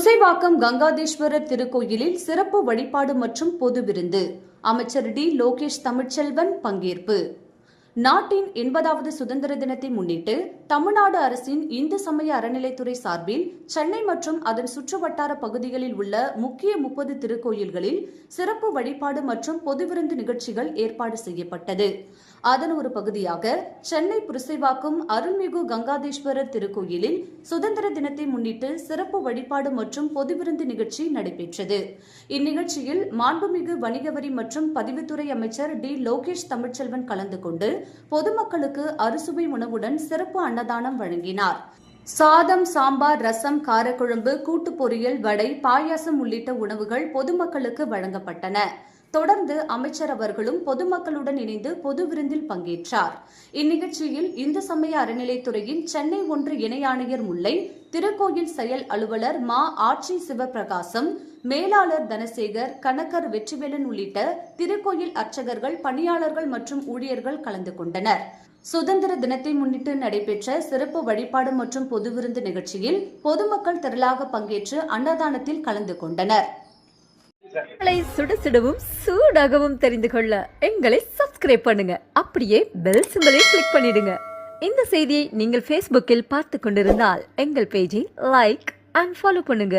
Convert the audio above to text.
புரசைவாக்கம் கங்காதேஸ்வரர் திருக்கோயிலில் சிறப்பு வழிபாடு மற்றும் பொது விருந்து. அமைச்சர் டி. லோகேஷ் தமிழ்ச்செல்வன் பங்கேற்பு. நாட்டின் 80வது சுதந்திர தினத்தை முன்னிட்டு தமிழ்நாடு அரசின் இந்து சமய அறநிலைத்துறை சார்பில் சென்னை மற்றும் அதன் சுற்றுவட்டார பகுதிகளில் உள்ள முக்கிய 30 திருக்கோயில்களில் சிறப்பு வழிபாடு மற்றும் பொது விருந்து நிகழ்ச்சிகள் ஏற்பாடு செய்யப்பட்டது. அதன் ஒரு பகுதியாக சென்னை புரசைவாக்கம் அருள்மிகு கங்காதேஸ்வரர் திருக்கோயிலில் சுதந்திர தினத்தை முன்னிட்டு சிறப்பு வழிபாடு மற்றும் பொது விருந்து நிகழ்ச்சி நடைபெற்றது. இந்நிகழ்ச்சியில் மாண்புமிகு வணிக வரி மற்றும் பதிவுத்துறை அமைச்சர் டி. லோகேஷ் தமிழ்ச்செல்வன் கலந்து கொண்டு பொதுமக்களுக்கு அறுசுவை உணவுடன் சிறப்பு அன்னதானம் வழங்கினார். சாதம், சாம்பார், ரசம், காரக்குழம்பு, கூட்டு பொரியல், வடை, பாயாசம் உள்ளிட்ட உணவுகள் பொதுமக்களுக்கு வழங்கப்பட்டன. தொடர்ந்து அமைச்சர் அவர்களும் பொதுமக்களுடன் இணைந்து பொது விருந்தில் பங்கேற்றார். இந்நிகழ்ச்சியில் இந்து சமய அறநிலைத்துறையின் சென்னை 1 இணை ஆணையர் முல்லை, திருக்கோயில் செயல் அலுவலர் மா. ஆட்சி சிவபிரகாசம், மேலாளர் தனசேகர், கணக்கர் வெற்றிவேலன் உள்ளிட்ட திருக்கோயில் அர்ச்சகர்கள், பணியாளர்கள் மற்றும் ஊழியர்கள் கலந்து கொண்டனர். சுதந்திர தினத்தை முன்னிட்டு நடைபெற்ற சிறப்பு வழிபாடு மற்றும் பொது விருந்து நிகழ்ச்சியில் பொதுமக்கள் திரளாக பங்கேற்று அன்னதானத்தில் கலந்து கொண்டனர். சுட சுடவும் சூடாகவும் தெரிந்து கொள்ள எங்களை சப்ஸ்கிரைப் பண்ணுங்க. அப்படியே பெல் சிம்பலை கிளிக் பண்ணிடுங்க. இந்த செய்தியை நீங்கள் Facebookல் பார்த்து கொண்டிருந்தால் எங்கள் பேஜை லைக் அண்ட் ஃபாலோ பண்ணுங்க.